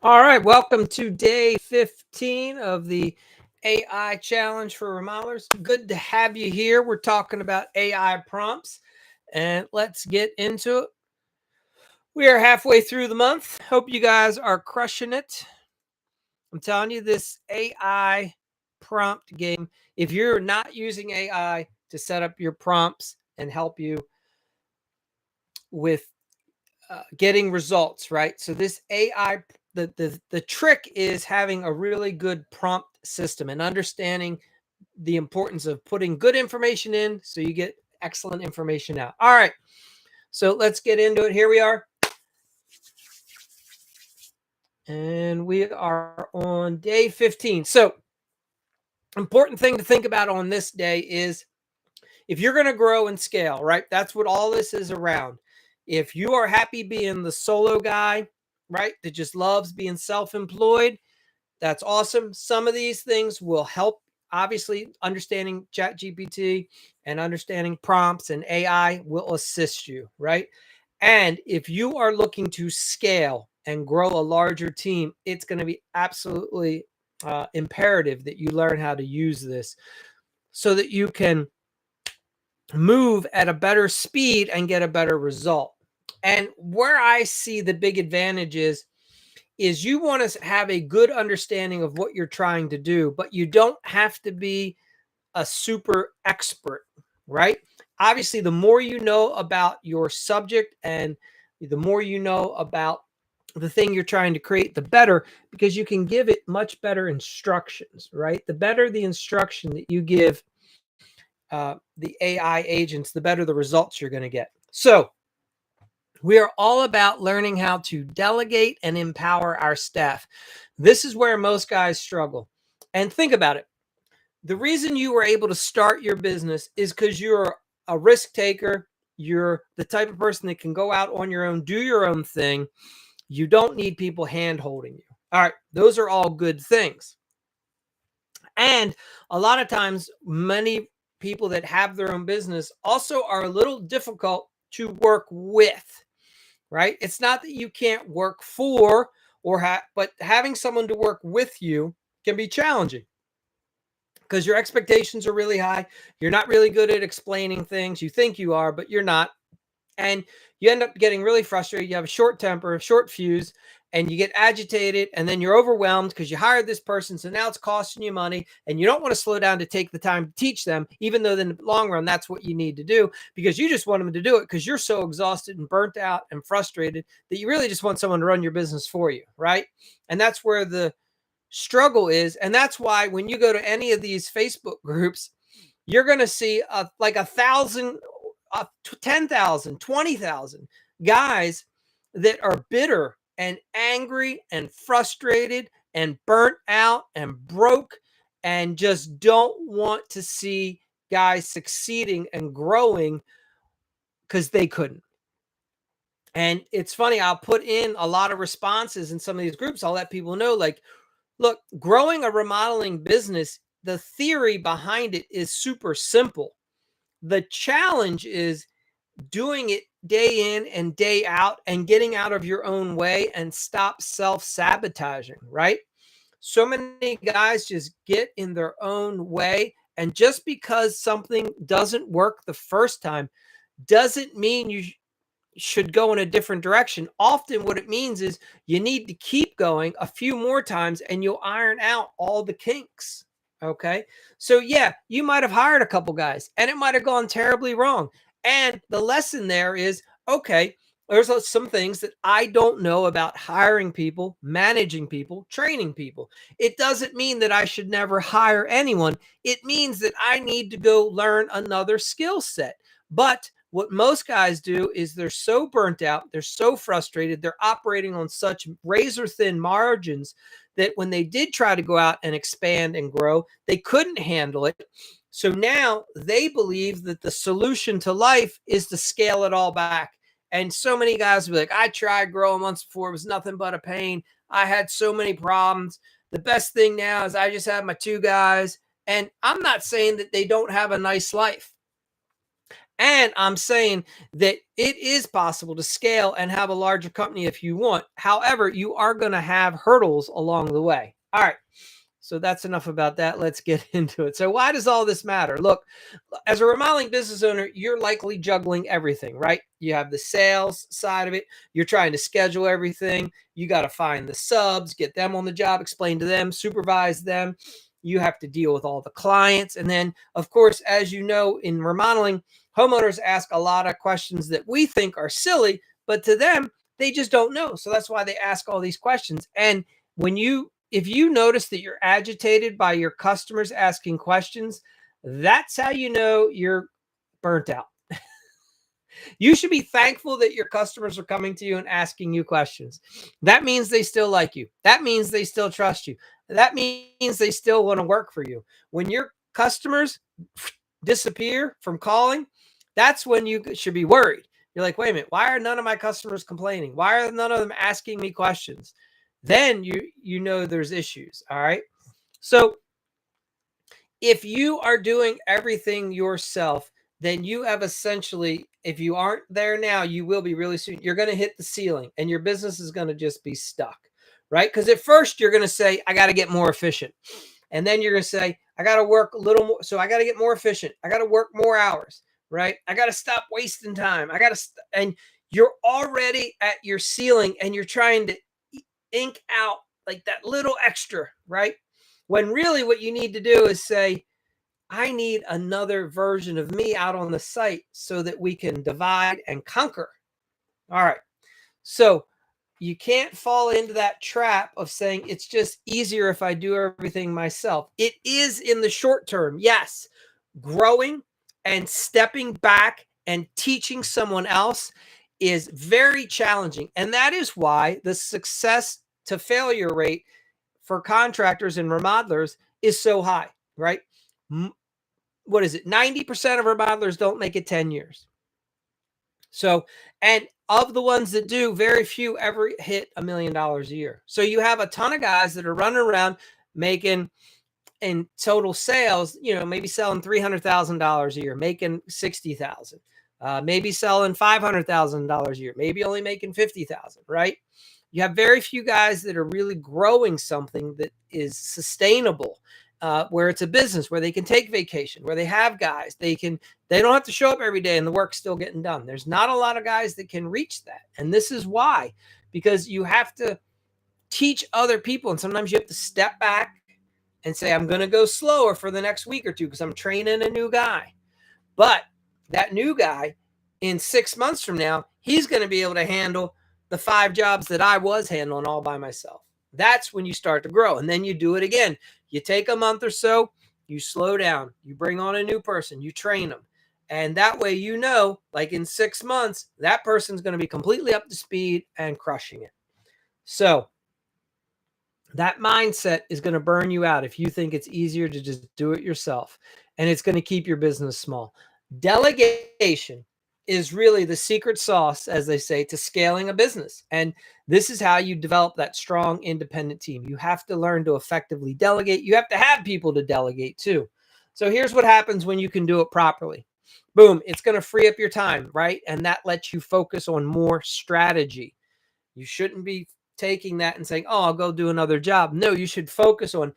All right, welcome to day 15 of the AI challenge for remodelers. Good to have you here. We're talking about AI prompts, and let's get into it. We are halfway through the month. Hope you guys are crushing it. I'm telling you, this AI prompt game, if you're not using AI to set up your prompts and help you with getting results, right? So this AI, the trick is having a really good prompt system and understanding the importance of putting good information in so you get excellent information out. All right, so let's get into it. Here we are. And we are on day 15. So important thing to think about on this day is if you're going to grow and scale, right? That's what all this is around. If you are happy being the solo guy, right, that just loves being self-employed, that's awesome. Some of these things will help. Obviously, understanding ChatGPT and understanding prompts and AI will assist you, right? And if you are looking to scale and grow a larger team, it's going to be absolutely imperative that you learn how to use this so that you can move at a better speed and get a better result. And where I see the big advantage is you want to have a good understanding of what you're trying to do, but you don't have to be a super expert, right? Obviously, the more you know about your subject and the more you know about the thing you're trying to create, the better, because you can give it much better instructions, right? The better the instruction that you give the AI agents, the better the results you're going to get. So, we are all about learning how to delegate and empower our staff. This is where most guys struggle. And think about it. The reason you were able to start your business is because you're a risk taker. You're the type of person that can go out on your own, do your own thing. You don't need people hand holding you. All right. Those are all good things. And a lot of times, many people that have their own business also are a little difficult to work with, right? It's not that you can't work for but having someone to work with you can be challenging because your expectations are really high. You're not really good at explaining things. You think you are, but you're not. And you end up getting really frustrated. You have a short temper, a short fuse, and you get agitated, and then you're overwhelmed because you hired this person. So now it's costing you money, and you don't want to slow down to take the time to teach them, even though in the long run, that's what you need to do because you just want them to do it because you're so exhausted and burnt out and frustrated that you really just want someone to run your business for you, right? And that's where the struggle is. And that's why when you go to any of these Facebook groups, you're going to see like 1,000, 10,000, 20,000 guys that are bitter and angry and frustrated and burnt out and broke and just don't want to see guys succeeding and growing because they couldn't. And it's funny, I'll put in a lot of responses in some of these groups. I'll let people know, like, look, growing a remodeling business, the theory behind it is super simple. The challenge is doing it day in and day out and getting out of your own way and stop self-sabotaging, right? So many guys just get in their own way. And just because something doesn't work the first time doesn't mean you should go in a different direction. Often what it means is you need to keep going a few more times and you'll iron out all the kinks. Okay. So yeah, you might have hired a couple guys and it might have gone terribly wrong. And the lesson there is, okay, there's some things that I don't know about hiring people, managing people, training people. It doesn't mean that I should never hire anyone. It means that I need to go learn another skill set. But what most guys do is they're so burnt out, they're so frustrated, they're operating on such razor thin margins that when they did try to go out and expand and grow, they couldn't handle it. So now they believe that the solution to life is to scale it all back. And so many guys will be like, I tried growing once before, it was nothing but a pain. I had so many problems. The best thing now is I just have my two guys. And I'm not saying that they don't have a nice life. And I'm saying that it is possible to scale and have a larger company if you want. However, you are going to have hurdles along the way. All right. So that's enough about that. Let's get into it. So why does all this matter? Look, as a remodeling business owner, you're likely juggling everything, right? You have the sales side of it. You're trying to schedule everything. You got to find the subs, get them on the job, explain to them, supervise them. You have to deal with all the clients. And then, of course, as you know, in remodeling, homeowners ask a lot of questions that we think are silly, but to them, they just don't know. So that's why they ask all these questions. And if you notice that you're agitated by your customers asking questions, that's how you know you're burnt out. You should be thankful that your customers are coming to you and asking you questions. That means they still like you. That means they still trust you. That means they still want to work for you. When your customers disappear from calling, that's when you should be worried. You're like, wait a minute, why are none of my customers complaining? Why are none of them asking me questions? Then you know there's issues. All right. So if you are doing everything yourself, then you have essentially, if you aren't there now, you will be really soon. You're going to hit the ceiling and your business is going to just be stuck, right? Because at first you're going to say, I got to get more efficient. And then you're going to say, I got to work a little more. So I got to get more efficient. I got to work more hours, right? I got to stop wasting time. And you're already at your ceiling and you're trying to ink out like that little extra, right? When really what you need to do is say, I need another version of me out on the site so that we can divide and conquer. All right. So you can't fall into that trap of saying it's just easier if I do everything myself. It is in the short term. Yes. Growing and stepping back and teaching someone else is very challenging. And that is why the success to failure rate for contractors and remodelers is so high, right? What is it? 90% of remodelers don't make it 10 years. So, and of the ones that do, very few ever hit $1 million a year. So you have a ton of guys that are running around making in total sales, maybe selling $300,000 a year, making 60,000, maybe selling $500,000 a year, maybe only making 50,000, right? You have very few guys that are really growing something that is sustainable, where it's a business, where they can take vacation, where they have guys, they don't have to show up every day and the work's still getting done. There's not a lot of guys that can reach that. And this is why, because you have to teach other people. And sometimes you have to step back and say, I'm going to go slower for the next week or two because I'm training a new guy. But that new guy in 6 months from now, he's going to be able to handle the 5 jobs that I was handling all by myself. That's when you start to grow. And then you do it again. You take a month or so, you slow down, you bring on a new person, you train them. And that way, like in 6 months, that person's going to be completely up to speed and crushing it. So that mindset is going to burn you out if you think it's easier to just do it yourself, and it's going to keep your business small. Delegation is really the secret sauce, as they say, to scaling a business. And this is how you develop that strong, independent team. You have to learn to effectively delegate. You have to have people to delegate too. So here's what happens when you can do it properly. Boom, it's going to free up your time, right? And that lets you focus on more strategy. You shouldn't be taking that and saying, oh, I'll go do another job. No, you should focus on,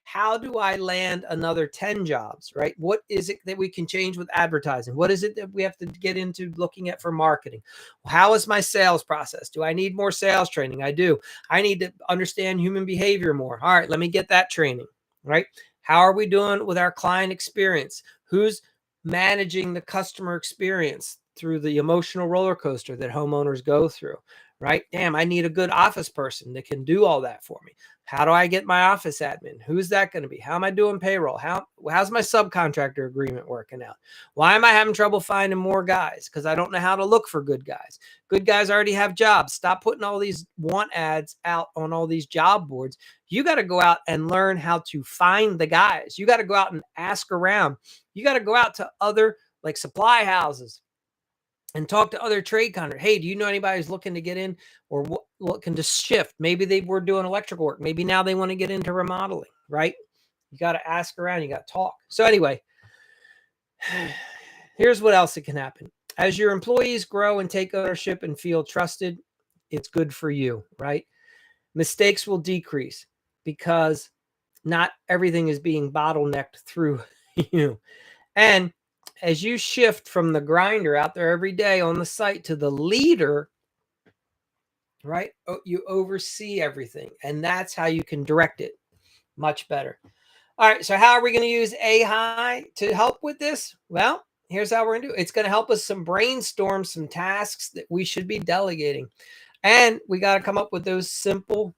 how do I land another 10 jobs, right? What is it that we can change with advertising? What is it that we have to get into looking at for marketing? How is my sales process? Do I need more sales training? I do. I need to understand human behavior more. All right, let me get that training, right? How are we doing with our client experience? Who's managing the customer experience through the emotional roller coaster that homeowners go through, right? Damn, I need a good office person that can do all that for me. How do I get my office admin? Who's that going to be? How am I doing payroll? How's my subcontractor agreement working out? Why am I having trouble finding more guys? Because I don't know how to look for good guys. Good guys already have jobs. Stop putting all these want ads out on all these job boards. You got to go out and learn how to find the guys. You got to go out and ask around. You got to go out to other like supply houses and talk to other trade contractors. Hey, do you know anybody who's looking to get in or looking to shift? Maybe they were doing electrical work. Maybe now they want to get into remodeling, right? You got to ask around. You got to talk. So anyway, here's what else that can happen. As your employees grow and take ownership and feel trusted, it's good for you, right? Mistakes will decrease because not everything is being bottlenecked through you. And as you shift from the grinder out there every day on the site to the leader, right? You oversee everything, and that's how you can direct it much better. All right, so how are we going to use AI to help with this? Well, here's how we're going to do it. It's going to help us brainstorm some tasks that we should be delegating. And we got to come up with those simple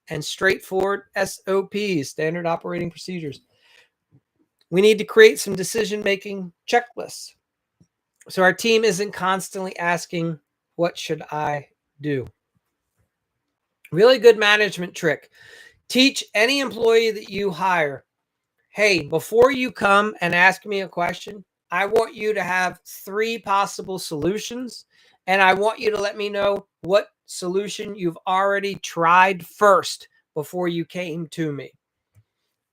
and straightforward SOPs, standard operating procedures. We need to create some decision-making checklists, so our team isn't constantly asking, what should I do? Really good management trick. Teach any employee that you hire, hey, before you come and ask me a question, I want you to have 3 possible solutions, and I want you to let me know what solution you've already tried first before you came to me.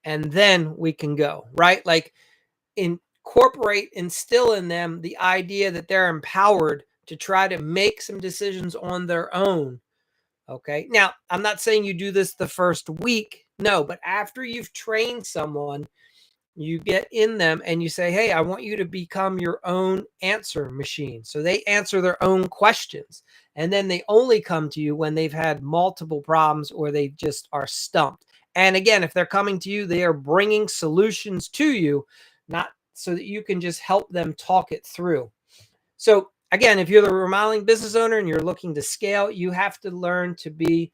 And then we can go, right? Like, instill in them the idea that they're empowered to try to make some decisions on their own. Okay. Now, I'm not saying you do this the first week. No, but after you've trained someone, you get in them and you say, hey, I want you to become your own answer machine. So they answer their own questions. And then they only come to you when they've had multiple problems or they just are stumped. And again, if they're coming to you, they are bringing solutions to you, not so that you can just help them talk it through. So again, if you're the remodeling business owner and you're looking to scale, you have to learn to be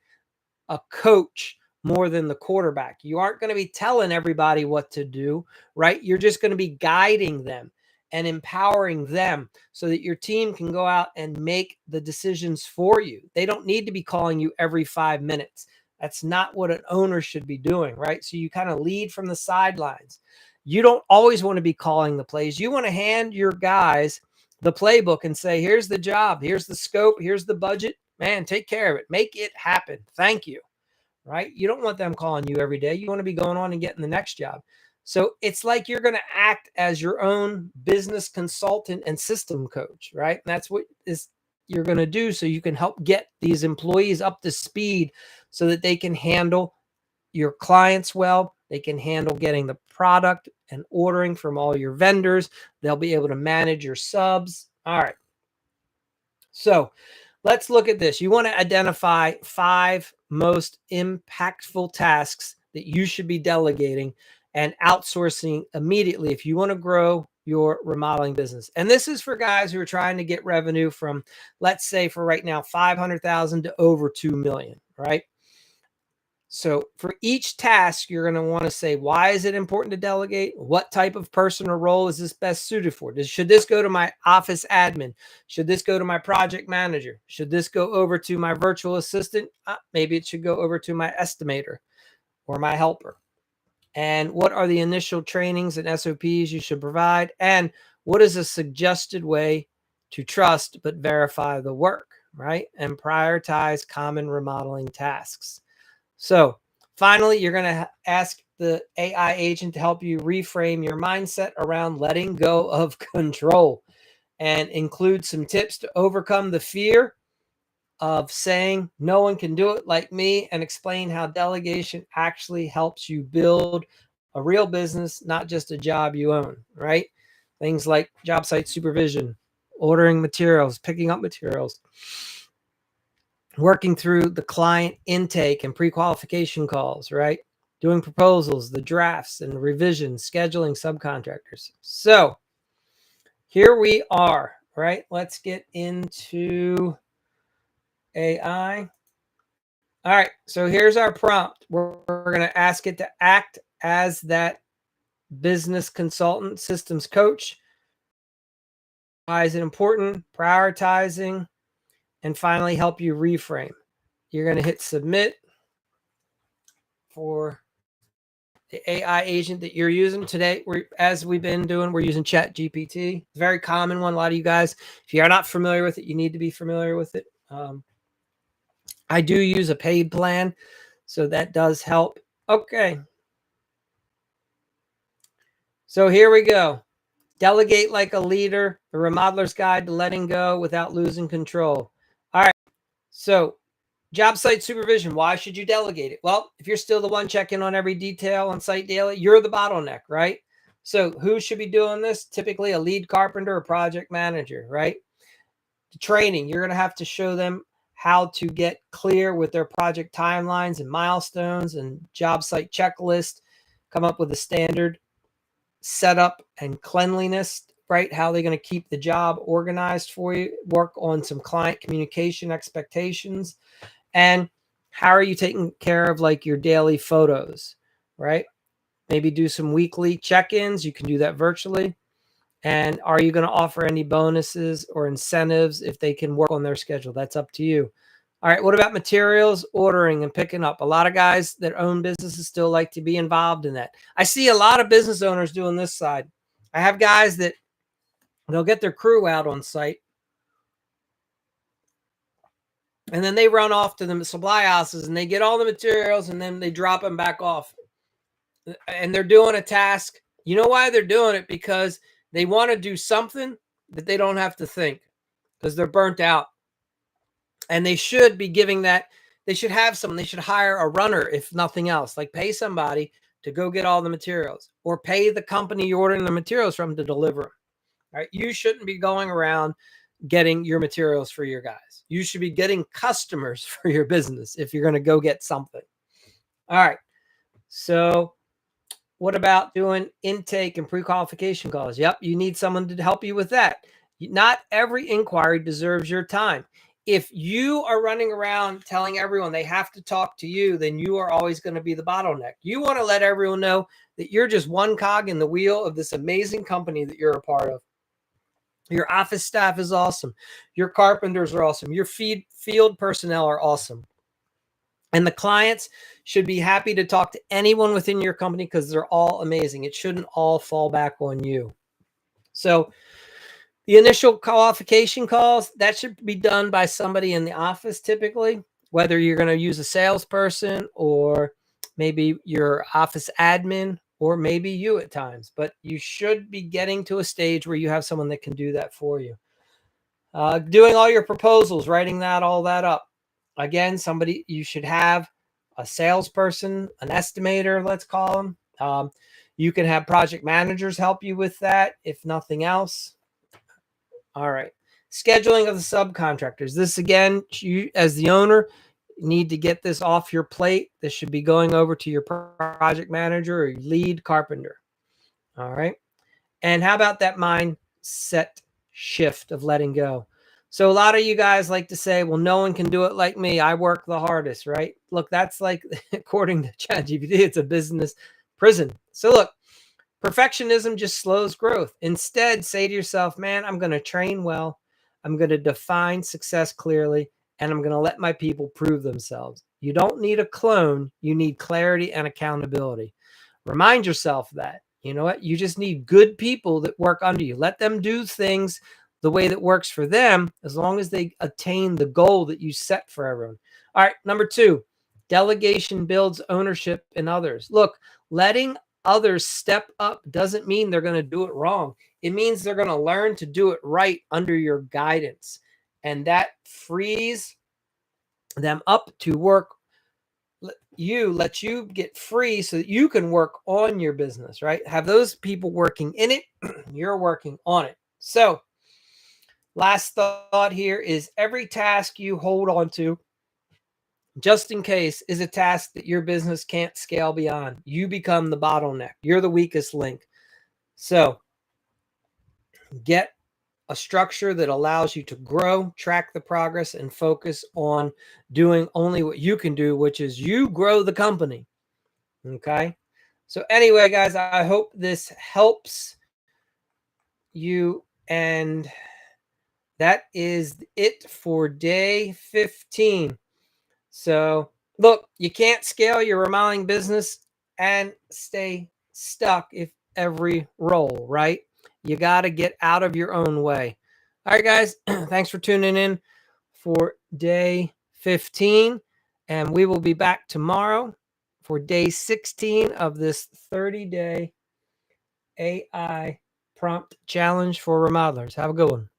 a coach more than the quarterback. You aren't going to be telling everybody what to do, right? You're just going to be guiding them and empowering them so that your team can go out and make the decisions for you. They don't need to be calling you every 5 minutes. That's not what an owner should be doing, right? So you kind of lead from the sidelines. You don't always want to be calling the plays. You want to hand your guys the playbook and say, here's the job, here's the scope, here's the budget. Man, take care of it. Make it happen. Thank you. Right? You don't want them calling you every day. You want to be going on and getting the next job. So it's like you're going to act as your own business consultant and system coach, right? And that's what you're going to do so you can help get these employees up to speed so that they can handle your clients well. They can handle getting the product and ordering from all your vendors. They'll be able to manage your subs. All right. So let's look at this. You want to identify 5 most impactful tasks that you should be delegating and outsourcing immediately if you want to grow your remodeling business. And this is for guys who are trying to get revenue from, let's say for right now, 500,000 to over 2 million, right? So for each task, you're going to want to say, why is it important to delegate? What type of person or role is this best suited for? Should this go to my office admin? Should this go to my project manager? Should this go over to my virtual assistant? Maybe it should go over to my estimator or my helper. And what are the initial trainings and SOPs you should provide? And what is a suggested way to trust but verify the work, right? And prioritize common remodeling tasks. So finally, you're going to ask the AI agent to help you reframe your mindset around letting go of control and include some tips to overcome the fear of saying no one can do it like me, and explain how delegation actually helps you build a real business, not just a job you own, right? Things like job site supervision, ordering materials, picking up materials, working through the client intake and pre-qualification calls, right? Doing proposals, the drafts and revisions, scheduling subcontractors. So here we are, right? Let's get into AI. All right, so here's our prompt. We're going to ask it to act as that business consultant, systems coach. Why is it important? Prioritizing, and finally help you reframe. You're going to hit submit for the AI agent that you're using today. As we've been doing, we're using ChatGPT. Very common one. A lot of you guys, if you're not familiar with it, you need to be familiar with it. I do use a paid plan, so that does help. Okay. So here we go. Delegate like a leader, the remodeler's guide to letting go without losing control. All right. So job site supervision. Why should you delegate it? Well, if you're still the one checking on every detail on site daily, you're the bottleneck, right? So who should be doing this? Typically a lead carpenter or project manager, right? Training, you're going to have to show them how to get clear with their project timelines and milestones and job site checklist, come up with a standard setup and cleanliness, right? How they're going to keep the job organized for you, work on some client communication expectations, and how are you taking care of like your daily photos, right? Maybe do some weekly check-ins. You can do that virtually. And are you going to offer any bonuses or incentives if they can work on their schedule? That's up to you. All right. What about materials, ordering and picking up? A lot of guys that own businesses still like to be involved in that. I see a lot of business owners doing this side. I have guys that they'll get their crew out on site and then they run off to the supply houses and they get all the materials and then they drop them back off. And they're doing a task. You know why they're doing it? Because they want to do something that they don't have to think, because they're burnt out. And they should be giving that. They should have someone. They should hire a runner, if nothing else, like pay somebody to go get all the materials, or pay the company you're ordering the materials from to deliver them. Right? You shouldn't be going around getting your materials for your guys. You should be getting customers for your business if you're going to go get something. All right. So what about doing intake and pre-qualification calls? Yep, you need someone to help you with that. Not every inquiry deserves your time. If you are running around telling everyone they have to talk to you, then you are always going to be the bottleneck. You want to let everyone know that you're just one cog in the wheel of this amazing company that you're a part of. Your office staff is awesome. Your carpenters are awesome. Your field personnel are awesome. And the clients should be happy to talk to anyone within your company because they're all amazing. It shouldn't all fall back on you. So the initial qualification calls, that should be done by somebody in the office typically, whether you're going to use a salesperson or maybe your office admin or maybe you at times. But you should be getting to a stage where you have someone that can do that for you. Doing all your proposals, writing all that up. Again, somebody, you should have a salesperson, an estimator, let's call them. You can have project managers help you with that, if nothing else. All right. Scheduling of the subcontractors. This, again, you as the owner need to get this off your plate. This should be going over to your project manager or your lead carpenter. All right. And how about that mindset shift of letting go? So a lot of you guys like to say, well, no one can do it like me. I work the hardest, right? Look, that's like, according to ChatGPT, it's a business prison. So look, perfectionism just slows growth. Instead, say to yourself, man, I'm going to train well. I'm going to define success clearly, and I'm going to let my people prove themselves. You don't need a clone. You need clarity and accountability. Remind yourself that. You know what? You just need good people that work under you. Let them do things the way that works for them, as long as they attain the goal that you set for everyone. All right. Number 2, delegation builds ownership in others. Look, letting others step up doesn't mean they're going to do it wrong. It means they're going to learn to do it right under your guidance. And that frees them up to work. Let you get free so that you can work on your business, right? Have those people working in it. You're working on it. So last thought here is every task you hold on to, just in case, is a task that your business can't scale beyond. You become the bottleneck. You're the weakest link. So get a structure that allows you to grow, track the progress, and focus on doing only what you can do, which is you grow the company. Okay. So anyway, guys, I hope this helps you. And that is it for day 15. So look, you can't scale your remodeling business and stay stuck if every role, right? You got to get out of your own way. All right, guys, thanks for tuning in for day 15. And we will be back tomorrow for day 16 of this 30-day AI prompt challenge for remodelers. Have a good one.